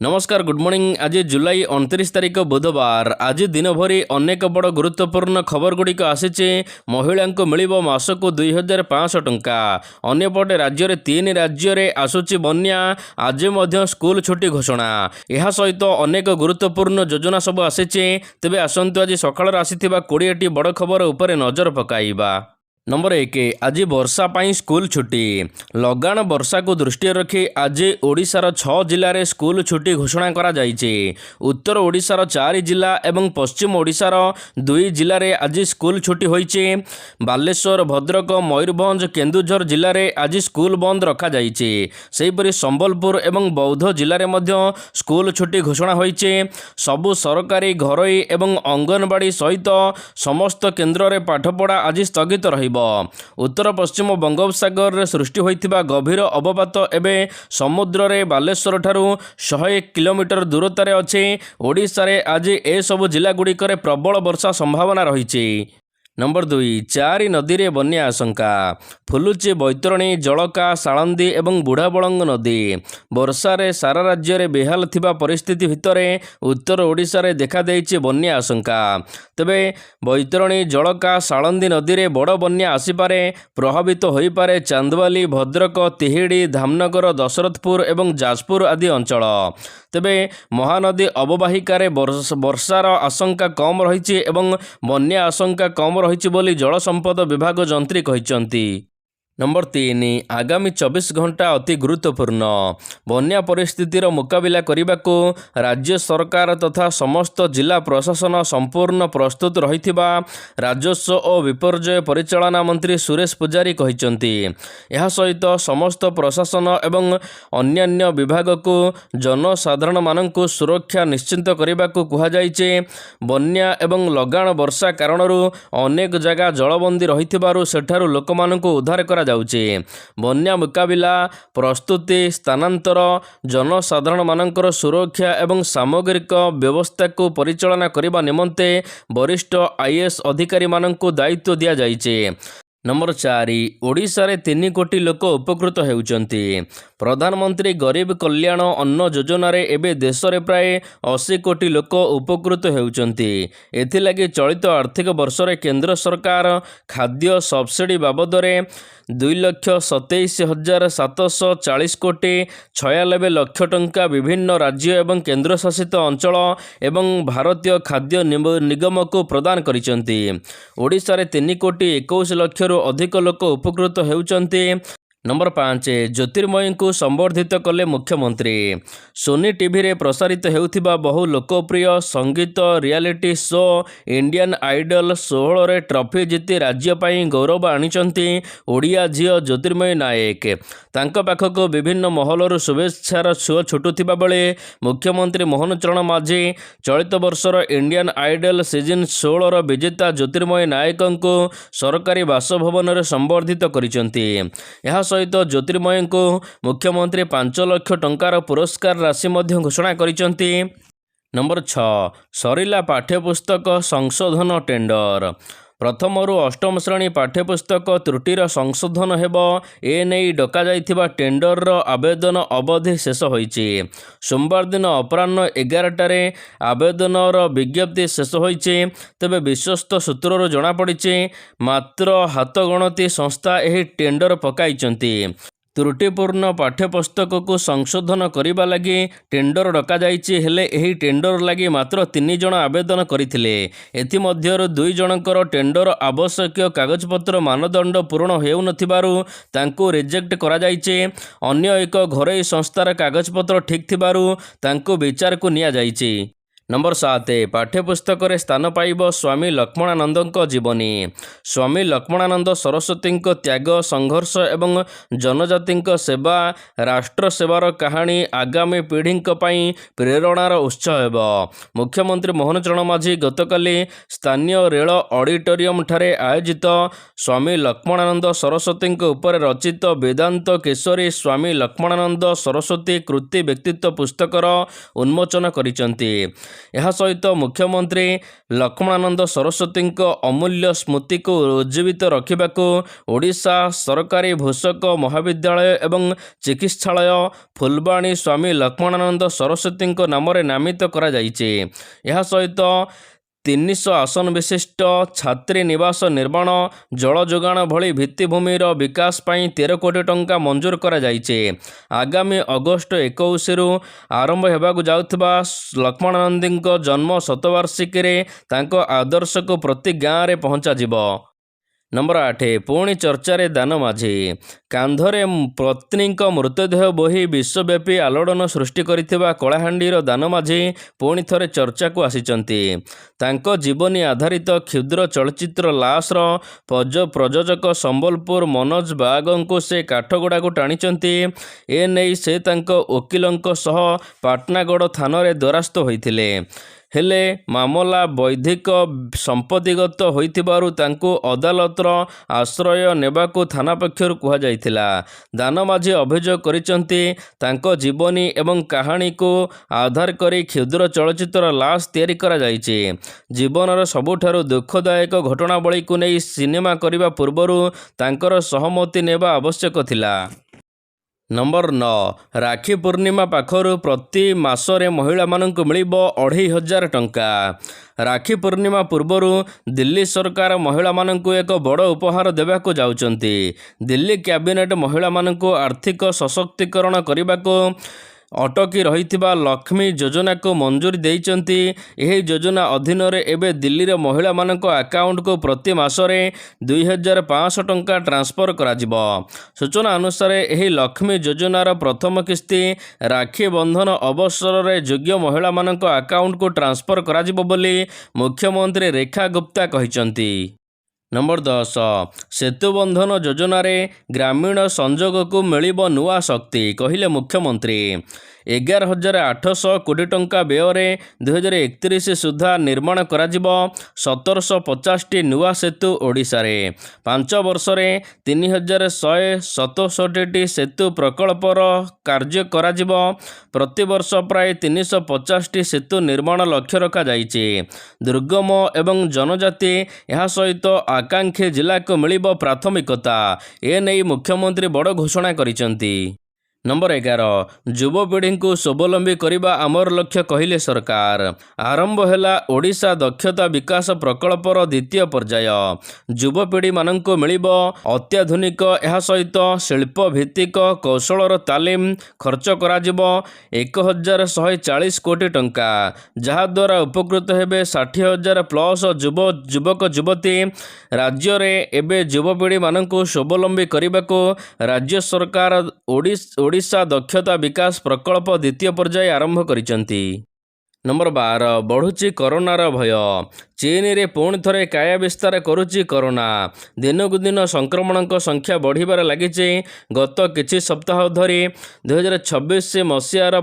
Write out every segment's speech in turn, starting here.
नमस्कार good morning. आज जुलाई 29 तारिख बुधवार। आज दिन भरी अनेक बड़ गुरुत्वपूर्ण खबर गुड़िक आसी। महिला को मिल मासक 2500 टंका। अन्यपटे राज्य में 3 राज्य में आसूची बन्या। आज स्कूल छुट्टी घोषणा। यह सहित अनेक गुरुत्वपूर्ण योजना सब आसी। तेबे आसतु आज सकाळ आसीथिबा 20टी बड़ खबर उपर नजर पकाइबा। नंबर 1, आज वर्षा पाई स्कूल छुट्टी। लगाण वर्षा को दृष्टि रखी आज ओडिशार 6 जिले में स्कूल छुट्टी घोषणा करा जायछि। उत्तर ओडिशार 4 जिला एवं पश्चिम ओडिशार 2 जिले में आज स्कूल छुट्टी होइछि। बालेश्वर, भद्रक, मयूरभंज, केन्दुझर जिले में आज स्कूल बंद रखा जायछि। सेहिपरि संबलपुर एवं बौद्ध जिले में मध्य स्कूल छुट्टी घोषणा होइछि। सबु सरकारी घरोई एवं अंगनवाड़ी सहित समस्त केन्द्र में पाठपढ़ा आज स्थगित रहिब। उत्तर पश्चिम बंगोपसागर रे सृष्टि होइथिबा गभीर अवपात एबे समुद्र रे बालेश्वर ठारू 100 किलोमीटर दूरतार अछि। ओडिशा रे आज ए सब जिला गुड़िक प्रबल वर्षा संभावना रही। नंबर 2, 4 नदी रे बन्या आशंका। फुलुची, बैतरणी, जलका, सालंदी एवं बुढ़ाबलंग नदी। वर्षा रे सारा राज्य रे बेहाल थिबा परिस्थिति भितरे उत्तर ओडिशा रे देखा देइछि बन्या आशंका। तेबे बैतरणी, जलका, सालंदी नदी रे बड़ बन्या आसीपारे। प्रभावित होई पारे चांदवाली, भद्रक, तिहिड़ी, धामनगर, दशरथपुर एवं जाजपुर आदि अंचल। तेबे महानदी अववाहिकार वर्षार आशंका कम रही एवं बन्या आशंका कम रही बोली जल संपद विभाग जंत्री कहिसंती। नंबर 3, आगामी 24 घंटा अति गुरुत्वपूर्ण। बन्या परिस्थितिर मुकाबिला करने राज्य सरकार तथा समस्त जिला प्रशासन संपूर्ण प्रस्तुत रहिथिबा राजस्व और विपर्यय परिचालना मंत्री सुरेश पुजारी कहिसंती। यह सहित समस्त प्रशासन एवं अन्यान्य विभाग को जनसाधारण माननकु सुरक्षा निश्चित करने को कहुଯାଇଛି। बन्या एवं लगाण वर्षा कारणरू अनेक जगह जलबंदी रहिथिबारु सेठारु लोकमाननकु उद्धार करा जाउछि। बन्या मुकाबिला प्रस्तुति, स्थानांतर, जनसाधारण मानकर सुरक्षा एवं सामग्रिक व्यवस्था को परिचालना करने निमंते वरिष्ठ आईएएस अधिकारी माननकु दायित्व दिया जाइछि। नंबर 4, ओडिशा रे 3 कोटी लोक उपकृत हेउचंती। प्रधानमंत्री गरीब कल्याण अन्न योजना रे एबे देश रे प्राय 80 कोटी लोक उपकृत हेउचंती। एथिलागि चलित आर्थिक वर्ष रे केंद्र सरकार खाद्य सब्सिडी बाबद रे 2,27,740 कोटी 96 लाख टंका विभिन्न राज्य एवं केंद्र शासित अंचल एवं भारतीय खाद्य निगम को प्रदान करिसंती। ओडिशा रे 3 कोटी 21 लाख अधिक लोक उपकृत हेउचंती। नंबर 5, ज्योतिर्मयी को संबर्धित कले मुख्यमंत्री। सोनी टीवी रे प्रसारित हेउथिबा बहु लोकप्रिय संगीत रियलिटी शो इंडियन आइडल 16 रे ट्रॉफी जीति राज्य पाई गौरव आनिचंती ओडिया झियो ज्योतिर्मयी नायक। तांको पाखक विभिन्न महलर शुभेच्छार छुओ छुटुथिबा बेले मुख्यमंत्री मोहन चरण माझी चलित वर्षर इंडियन आइडल सीजन 16 रो विजेता ज्योतिर्मयी नायक को सरकारी बासभवन रे संबर्धित करिसंती। यह सहित ज्योतिर्मयी को मुख्यमंत्री 5 लाख टंकार पुरस्कार राशि मध्य घोषणा करिसंती। नंबर 6, सरिला पाठ्यपुस्तक संशोधन टेंडर। प्रथम रु अष्टम श्रेणी पाठ्यपुस्तक त्रुटिर संशोधन हेब एने डका जाइथिबा टेंडर आवेदन अवधि शेष होइछि। सोमवार दिन अपराह्न 11टारे आवेदनर विज्ञप्ति शेष होइछि। तेबे विश्वस्त सूत्रରୁ जणा पड़िछि मात्र हाथ गणति संस्था एही टेंडर पकाइचंती। त्रुटिपूर्ण पाठ्यपुस्तक को संशोधन करने लगी टेंडर डका जाइछि। हेले एही टेंडर लगी मात्र 3 जण आवेदन करथिले। एथिमध्यरु 2 जनकर टेंडर आवश्यक कागजपत्र मानदंड पूर्ण हेउनथिबारु तांको रिजेक्ट करा जाइछि। अन्य एक घरोई संस्थार कागजपत्र ठीक थिबारु तांको विचार को निया जाइछि। नंबर 7, पाठ्यपुस्तक रे स्थान पाइब स्वामी लक्ष्मणानंद जीवनी। स्वामी लक्ष्मणानंद सरस्वती त्याग, संघर्ष एवं जनजाति सेवा, राष्ट्र सेवार कहानी आगामी पीढ़ी प्रेरणार उत्स हेब। मुख्यमंत्री मोहन चरण माझी गतकाली स्थानीय रेल ऑडिटोरियम ठारे आयोजित स्वामी लक्ष्मणानंद सरस्वती उपर रचित वेदांत केशरी स्वामी लक्ष्मणानंद सरस्वती कृति व्यक्तित्व पुस्तकर उन्मोचन करिसंती। ଏହା ସହିତ ମୁଖ୍ୟମନ୍ତ୍ରୀ ଲକ୍ଷ୍ମଣାନନ୍ଦ ସରସ୍ୱତୀଙ୍କ ଅମୂଲ୍ୟ ସ୍ମୃତିକୁ ଉଜ୍ଜୀବିତ ରଖିବାକୁ ଓଡ଼ିଶା ସରକାରୀ ଭୂଷକ ମହାବିଦ୍ୟାଳୟ ଏବଂ ଚିକିତ୍ସାଳୟ ଫୁଲବାଣୀ ସ୍ୱାମୀ ଲକ୍ଷ୍ମଣାନନ୍ଦ ସରସ୍ୱତୀଙ୍କ ନାମରେ ନାମିତ କରାଯାଇଛି। ଏହା ସହିତ 300 ଆସନ ବିଶିଷ୍ଟ ଛାତ୍ରୀ ନିବାସ ନିର୍ମାଣ, ଜଳ ଯୋଗାଣ ଭଳି ଭିତ୍ତିଭୂମିର ବିକାଶ ପାଇଁ 13 କୋଟି ଟଙ୍କା ମଞ୍ଜୁର କରାଯାଇଛି। ଆଗାମୀ ଅଗଷ୍ଟ 21ରୁ ଆରମ୍ଭ ହେବାକୁ ଯାଉଥିବା ଲକ୍ଷ୍ମଣାନନ୍ଦଙ୍କ ଜନ୍ମ ଶତବାର୍ଷିକୀରେ ତାଙ୍କ ଆଦର୍ଶକୁ ପ୍ରତି ଗାଁରେ ପହଞ୍ଚାଯିବ। ନମ୍ବର 8 ପୁଣି ଚର୍ଚ୍ଚାରେ ଦାନ ମାଝୀ। କାନ୍ଧରେ ପତ୍ନୀଙ୍କ ମୃତଦେହ ବୋହି ବିଶ୍ୱବ୍ୟାପୀ ଆଲୋଡ଼ନ ସୃଷ୍ଟି କରିଥିବା କଳାହାଣ୍ଡିର ଦାନ ମାଝୀ ପୁଣି ଥରେ ଚର୍ଚ୍ଚାକୁ ଆସିଛନ୍ତି। ତାଙ୍କ ଜୀବନୀ ଆଧାରିତ କ୍ଷୁଦ୍ର ଚଳଚ୍ଚିତ୍ର ଲାସ୍ର ପ୍ରଯୋଜକ ସମ୍ବଲପୁର ମନୋଜ ବାଗଙ୍କୁ ସେ କାଠଗଡ଼ାକୁ ଟାଣିଛନ୍ତି। ଏନେଇ ସେ ତାଙ୍କ ଓକିଲଙ୍କ ସହ ପାଟଣାଗଡ଼ ଥାନାରେ ଦ୍ୱାରସ୍ଥ ହୋଇଥିଲେ। ହେଲେ ମାମଲା ବୈଧିକ ସମ୍ପତ୍ତିଗତ ହୋଇଥିବାରୁ ତାଙ୍କୁ ଅଦାଲତର ଆଶ୍ରୟ ନେବାକୁ ଥାନା ପକ୍ଷରୁ କୁହାଯାଇଥିଲା। ଦାନ ମାଝୀ ଅଭିଯୋଗ କରିଛନ୍ତି, ତାଙ୍କ ଜୀବନୀ ଏବଂ କାହାଣୀକୁ ଆଧାର କରି କ୍ଷୁଦ୍ର ଚଳଚ୍ଚିତ୍ର ଲାସ୍ ତିଆରି କରାଯାଇଛି। ଜୀବନର ସବୁଠାରୁ ଦୁଃଖଦାୟକ ଘଟଣାବଳୀକୁ ନେଇ ସିନେମା କରିବା ପୂର୍ବରୁ ତାଙ୍କର ସହମତି ନେବା ଆବଶ୍ୟକ ଥିଲା। ନମ୍ବର 9 ରାକ୍ଷୀ ପୂର୍ଣ୍ଣିମା ପାଖରୁ ପ୍ରତି ମାସରେ ମହିଳାମାନଙ୍କୁ ମିଳିବ 2500 ଟଙ୍କା। ରାକ୍ଷୀ ପୂର୍ଣ୍ଣିମା ପୂର୍ବରୁ ଦିଲ୍ଲୀ ସରକାର ମହିଳାମାନଙ୍କୁ ଏକ ବଡ଼ ଉପହାର ଦେବାକୁ ଯାଉଛନ୍ତି। ଦିଲ୍ଲୀ କ୍ୟାବିନେଟ୍ ମହିଳାମାନଙ୍କୁ ଆର୍ଥିକ ସଶକ୍ତିକରଣ କରିବାକୁ ଅଟକି ରହିଥିବା ଲକ୍ଷ୍ମୀ ଯୋଜନାକୁ ମଞ୍ଜୁରୀ ଦେଇଛନ୍ତି। ଏହି ଯୋଜନା ଅଧୀନରେ ଏବେ ଦିଲ୍ଲୀର ମହିଳାମାନଙ୍କ ଆକାଉଣ୍ଟକୁ ପ୍ରତି ମାସରେ 2500 ଟଙ୍କା ଟ୍ରାନ୍ସଫର କରାଯିବ। ସୂଚନା ଅନୁସାରେ ଏହି ଲକ୍ଷ୍ମୀ ଯୋଜନାର ପ୍ରଥମ କିସ୍ତି ରାକ୍ଷୀ ବନ୍ଧନ ଅବସରରେ ଯୋଗ୍ୟ ମହିଳାମାନଙ୍କ ଆକାଉଣ୍ଟକୁ ଟ୍ରାନ୍ସଫର କରାଯିବ ବୋଲି ମୁଖ୍ୟମନ୍ତ୍ରୀ ରେଖା ଗୁପ୍ତା କହିଛନ୍ତି। ନମ୍ବର 10 ସେତୁ ବନ୍ଧନ ଯୋଜନାରେ ଗ୍ରାମୀଣ ସଂଯୋଗକୁ ମିଳିବ ନୂଆ ଶକ୍ତି, କହିଲେ ମୁଖ୍ୟମନ୍ତ୍ରୀ। 11,800 କୋଟି ଟଙ୍କା ବ୍ୟୟରେ 2031 ସୁଦ୍ଧା ନିର୍ମାଣ କରାଯିବ 1750ଟି ନୂଆ ସେତୁ ଓଡ଼ିଶାରେ। 5 ବର୍ଷରେ 3,167ଟି ସେତୁ ପ୍ରକଳ୍ପର କାର୍ଯ୍ୟ କରାଯିବ। ପ୍ରତିବର୍ଷ ପ୍ରାୟ 350ଟି ସେତୁ ନିର୍ମାଣ ଲକ୍ଷ୍ୟ ରଖାଯାଇଛି। ଦୁର୍ଗମ ଏବଂ ଜନଜାତି ଏହା ସହିତ ଆକାଂକ୍ଷୀ ଜିଲ୍ଲାକୁ ମିଳିବ ପ୍ରାଥମିକତା। ଏନେଇ ମୁଖ୍ୟମନ୍ତ୍ରୀ ବଡ଼ ଘୋଷଣା କରିଛନ୍ତି। ନମ୍ବର 11 ଯୁବପିଢ଼ିଙ୍କୁ ସ୍ୱାବଲମ୍ବୀ କରିବା ଆମର ଲକ୍ଷ୍ୟ, କହିଲେ ସରକାର। ଆରମ୍ଭ ହେଲା ଓଡ଼ିଶା ଦକ୍ଷତା ବିକାଶ ପ୍ରକଳ୍ପର ଦ୍ୱିତୀୟ ପର୍ଯ୍ୟାୟ। ଯୁବପିଢ଼ିମାନଙ୍କୁ ମିଳିବ ଅତ୍ୟାଧୁନିକ ଏହା ସହିତ ଶିଳ୍ପ ଭିତ୍ତିକ କୌଶଳର ତାଲିମ। ଖର୍ଚ୍ଚ କରାଯିବ 1,140 କୋଟି ଟଙ୍କା, ଯାହାଦ୍ୱାରା ଉପକୃତ ହେବେ 60,000 ପ୍ଲସ୍ ଯୁବକ ଯୁବତୀ। ରାଜ୍ୟରେ ଏବେ ଯୁବପିଢ଼ିମାନଙ୍କୁ ସ୍ୱାବଲମ୍ବୀ କରିବାକୁ ରାଜ୍ୟ ସରକାର ଓଡ଼ିଶା ଦକ୍ଷତା ବିକାଶ ପ୍ରକଳ୍ପ ଦ୍ୱିତୀୟ ପର୍ଯ୍ୟାୟ ଆରମ୍ଭ କରିଛନ୍ତି। ନମ୍ବର 12 ବଢ଼ୁଛି କରୋନାର ଭୟ। ଚୀନରେ ପୁଣି ଥରେ କାୟା ବିସ୍ତାର କରୁଛି କରୋନା। ଦିନକୁ ଦିନ ସଂକ୍ରମଣଙ୍କ ସଂଖ୍ୟା ବଢ଼ିବାରେ ଲାଗିଛି। ଗତ କିଛି ସପ୍ତାହ ଧରି 2026 ମସିହାର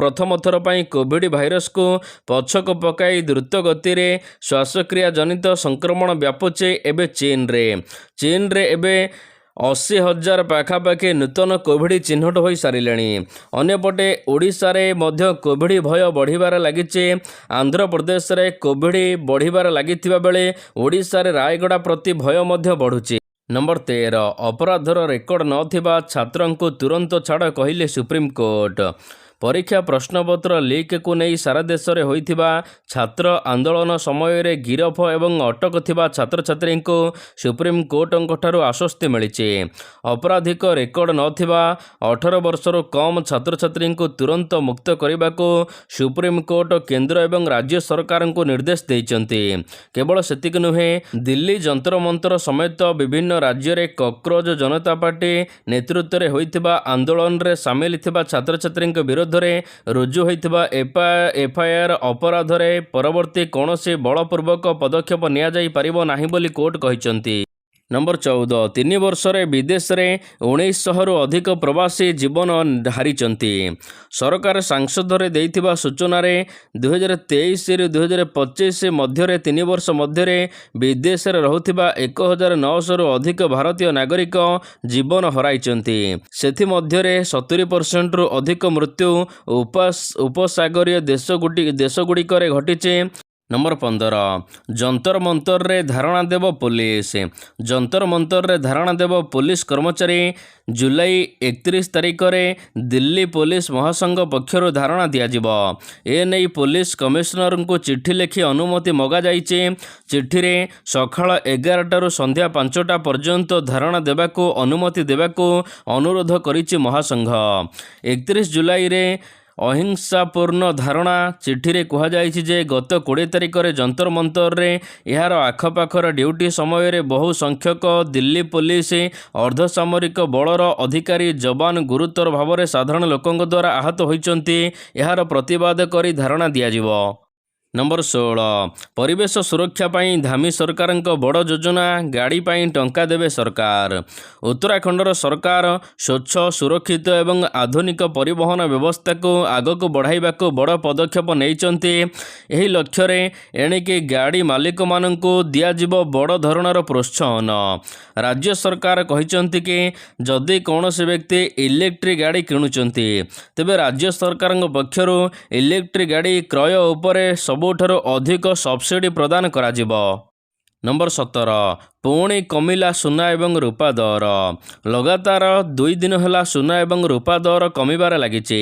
ପ୍ରଥମ ଥର ପାଇଁ କୋଭିଡ୍ ଭାଇରସକୁ ପଛକୁ ପକାଇ ଦ୍ରୁତ ଗତିରେ ଶ୍ୱାସକ୍ରିୟା ଜନିତ ସଂକ୍ରମଣ ବ୍ୟାପୁଛି ଏବେ ଚୀନରେ ଏବେ 80,000 ପାଖାପାଖି ନୂତନ କୋଭିଡ୍ ଚିହ୍ନଟ ହୋଇ ସାରିଲେଣି। ଅନ୍ୟପଟେ ଓଡ଼ିଶାରେ ମଧ୍ୟ କୋଭିଡ୍ ଭୟ ବଢ଼ିବାରେ ଲାଗିଛି। ଆନ୍ଧ୍ରପ୍ରଦେଶରେ କୋଭିଡ୍ ବଢ଼ିବାରେ ଲାଗିଥିବା ବେଳେ ଓଡ଼ିଶାରେ ରାୟଗଡ଼ା ପ୍ରତି ଭୟ ମଧ୍ୟ ବଢ଼ୁଛି। ନମ୍ବର 13 ଅପରାଧର ରେକର୍ଡ ନଥିବା ଛାତ୍ରଙ୍କୁ ତୁରନ୍ତ ଛାଡ଼, କହିଲେ ସୁପ୍ରିମକୋର୍ଟ। ପରୀକ୍ଷା ପ୍ରଶ୍ନପତ୍ର ଲିକ୍କୁ ନେଇ ସାରା ଦେଶରେ ହୋଇଥିବା ଛାତ୍ର ଆନ୍ଦୋଳନ ସମୟରେ ଗିରଫ ଏବଂ ଅଟକ ଥିବା ଛାତ୍ରଛାତ୍ରୀଙ୍କୁ ସୁପ୍ରିମକୋର୍ଟଙ୍କଠାରୁ ଆଶ୍ୱସ୍ତି ମିଳିଛି। ଅପରାଧିକ ରେକର୍ଡ ନଥିବା 18 ବର୍ଷରୁ କମ୍ ଛାତ୍ରଛାତ୍ରୀଙ୍କୁ ତୁରନ୍ତ ମୁକ୍ତ କରିବାକୁ ସୁପ୍ରିମକୋର୍ଟ କେନ୍ଦ୍ର ଏବଂ ରାଜ୍ୟ ସରକାରଙ୍କୁ ନିର୍ଦ୍ଦେଶ ଦେଇଛନ୍ତି। କେବଳ ସେତିକି ନୁହେଁ, ଦିଲ୍ଲୀ ଯନ୍ତରମନ୍ତର ସମେତ ବିଭିନ୍ନ ରାଜ୍ୟରେ କକରୋଜ ଜନତା ପାର୍ଟି ନେତୃତ୍ୱରେ ହୋଇଥିବା ଆନ୍ଦୋଳନରେ ସାମିଲ ଥିବା ଛାତ୍ରଛାତ୍ରୀଙ୍କ ବିରୋଧରେ ରୁଜୁ ହୋଇଥିବା ଏଫଆଇଆର୍ ଅପରାଧରେ ପରବର୍ତ୍ତୀ କୌଣସି ବଳପୂର୍ବକ ପଦକ୍ଷେପ ନିଆଯାଇ ପାରିବ ନାହିଁ ବୋଲି କୋର୍ଟ କହିଛନ୍ତି। ନମ୍ବର 14 3 ବର୍ଷରେ ବିଦେଶରେ 1900ରୁ ଅଧିକ ପ୍ରବାସୀ ଜୀବନ ହାରିଛନ୍ତି। ସରକାର ସାଂସଦରେ ଦେଇଥିବା ସୂଚନାରେ 2023ରୁ 2025 ମଧ୍ୟରେ 3 ବର୍ଷ ମଧ୍ୟରେ ବିଦେଶରେ ରହୁଥିବା 1900ରୁ ଅଧିକ ଭାରତୀୟ ନାଗରିକ ଜୀବନ ହରାଇଛନ୍ତି। ସେଥିମଧ୍ୟରେ 70%ରୁ ଅଧିକ ମୃତ୍ୟୁ ଉପସାଗରୀୟ ଦେଶଗୁଡ଼ିକରେ ଘଟିଛି। ନମ୍ବର 15 ଯନ୍ତର ମନ୍ତରରେ ଧାରଣା ଦେବ ପୋଲିସ। ଯନ୍ତର ମନ୍ତରରେ ଧାରଣା ଦେବ ପୋଲିସ କର୍ମଚାରୀ। ଜୁଲାଇ 31 ତାରିଖରେ ଦିଲ୍ଲୀ ପୋଲିସ ମହାସଂଘ ପକ୍ଷରୁ ଧାରଣା ଦିଆଯିବ। ଏନେଇ ପୋଲିସ କମିଶନରଙ୍କୁ ଚିଠି ଲେଖି ଅନୁମତି ମଗାଯାଇଛି। ଚିଠିରେ ସକାଳ 11ଟାରୁ ସନ୍ଧ୍ୟା 5ଟା ପର୍ଯ୍ୟନ୍ତ ଧାରଣା ଦେବାକୁ ଅନୁମତି ଦେବାକୁ ଅନୁରୋଧ କରିଛି ମହାସଂଘ। 31 ଜୁଲାଇରେ ଅହିଂସାପୂର୍ଣ୍ଣ ଧାରଣା ଚିଠିରେ କୁହାଯାଇଛି ଯେ ଗତ 20 ତାରିଖରେ ଯନ୍ତର ମନ୍ତରରେ ଏହାର ଆଖପାଖର ଡ୍ୟୁଟି ସମୟରେ ବହୁ ସଂଖ୍ୟକ ଦିଲ୍ଲୀ ପୋଲିସ ଅର୍ଦ୍ଧସାମରିକ ବଳର ଅଧିକାରୀ ଯବାନ ଗୁରୁତର ଭାବରେ ସାଧାରଣ ଲୋକଙ୍କ ଦ୍ୱାରା ଆହତ ହୋଇଛନ୍ତି। ଏହାର ପ୍ରତିବାଦ କରି ଧାରଣା ଦିଆଯିବ। ନମ୍ବର 16 ପରିବେଶ ସୁରକ୍ଷା ପାଇଁ ଧାମୀ ସରକାରଙ୍କ ବଡ଼ ଯୋଜନା। ଗାଡ଼ି ପାଇଁ ଟଙ୍କା ଦେବେ ସରକାର। ଉତ୍ତରାଖଣ୍ଡର ସରକାର ସ୍ୱଚ୍ଛ ସୁରକ୍ଷିତ ଏବଂ ଆଧୁନିକ ପରିବହନ ବ୍ୟବସ୍ଥାକୁ ଆଗକୁ ବଢ଼ାଇବାକୁ ବଡ଼ ପଦକ୍ଷେପ ନେଇଛନ୍ତି। ଏହି ଲକ୍ଷ୍ୟରେ ଏଣିକି ଗାଡ଼ି ମାଲିକମାନଙ୍କୁ ଦିଆଯିବ ବଡ଼ ଧରଣର ପ୍ରୋତ୍ସାହନ। ରାଜ୍ୟ ସରକାର କହିଛନ୍ତି କି ଯଦି କୌଣସି ବ୍ୟକ୍ତି ଇଲେକ୍ଟ୍ରିକ୍ ଗାଡ଼ି କିଣୁଛନ୍ତି ତେବେ ରାଜ୍ୟ ସରକାରଙ୍କ ପକ୍ଷରୁ ଇଲେକ୍ଟ୍ରିକ୍ ଗାଡ଼ି କ୍ରୟ ଉପରେ ସବୁଠାରୁ ଅଧିକ ସବସିଡି ପ୍ରଦାନ କରାଯିବ। ନମ୍ବର 17 ପୁଣି କମିଲା ସୁନା ଏବଂ ରୂପା ଦର। ଲଗାତାର 2 ଦିନ ହେଲା ସୁନା ଏବଂ ରୂପା ଦର କମିବାରେ ଲାଗିଛି।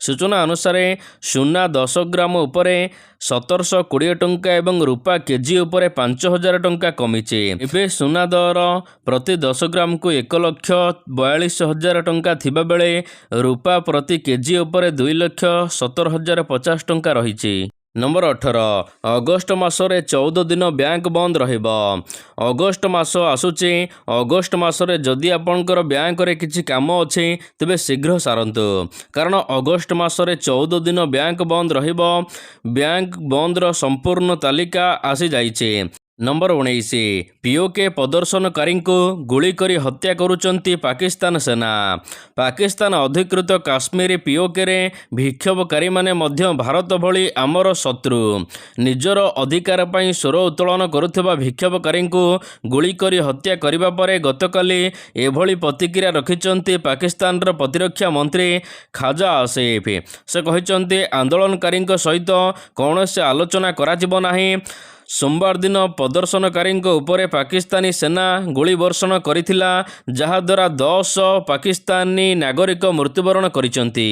ସୂଚନା ଅନୁସାରେ ସୁନା 10 ଗ୍ରାମ ଉପରେ 1720 ଟଙ୍କା ଏବଂ ରୂପା କେଜି ଉପରେ 5000 ଟଙ୍କା କମିଛି। ଏବେ ସୁନା ଦର ପ୍ରତି 10 ଗ୍ରାମକୁ 1,42,000 ଟଙ୍କା ଥିବାବେଳେ ରୂପା ପ୍ରତି କେଜି ଉପରେ 2,17,050 ଟଙ୍କା ରହିଛି। ନମ୍ବର 18 ଅଗଷ୍ଟ ମାସରେ 14 ଦିନ ବ୍ୟାଙ୍କ ବନ୍ଦ ରହିବ। ଅଗଷ୍ଟ ମାସ ଆସୁଛି। ଅଗଷ୍ଟ ମାସରେ ଯଦି ଆପଣଙ୍କର ବ୍ୟାଙ୍କରେ କିଛି କାମ ଅଛି ତେବେ ଶୀଘ୍ର ସାରନ୍ତୁ, କାରଣ ଅଗଷ୍ଟ ମାସରେ 14 ଦିନ ବ୍ୟାଙ୍କ ବନ୍ଦ ରହିବ। ବ୍ୟାଙ୍କ ବନ୍ଦର ସମ୍ପୂର୍ଣ୍ଣ ତାଲିକା ଆସିଯାଇଛି। ନମ୍ବର 19 ପିଓକେ ପ୍ରଦର୍ଶନକାରୀଙ୍କୁ ଗୁଳି କରି ହତ୍ୟା କରୁଛନ୍ତି ପାକିସ୍ତାନ ସେନା। ପାକିସ୍ତାନ ଅଧିକୃତ କାଶ୍ମୀର ପିଓକେରେ ବିକ୍ଷୋଭକାରୀମାନେ ମଧ୍ୟ ଭାରତ ଭଳି ଆମର ଶତ୍ରୁ। ନିଜର ଅଧିକାର ପାଇଁ ସ୍ୱର ଉତ୍ତୋଳନ କରୁଥିବା ବିକ୍ଷୋଭକାରୀଙ୍କୁ ଗୁଳି କରି ହତ୍ୟା କରିବା ପରେ ଗତକାଲି ଏଭଳି ପ୍ରତିକ୍ରିୟା ରଖିଛନ୍ତି ପାକିସ୍ତାନର ପ୍ରତିରକ୍ଷା ମନ୍ତ୍ରୀ ଖାଜା ଆସିଫ। ସେ କହିଛନ୍ତି ଆନ୍ଦୋଳନକାରୀଙ୍କ ସହିତ କୌଣସି ଆଲୋଚନା କରାଯିବ ନାହିଁ। ସୋମବାର ଦିନ ପ୍ରଦର୍ଶନକାରୀଙ୍କ ଉପରେ ପାକିସ୍ତାନୀ ସେନା ଗୁଳି ବର୍ଷଣ କରିଥିଲା, ଯାହାଦ୍ୱାରା 10 ପାକିସ୍ତାନୀ ନାଗରିକ ମୃତ୍ୟୁବରଣ କରିଛନ୍ତି।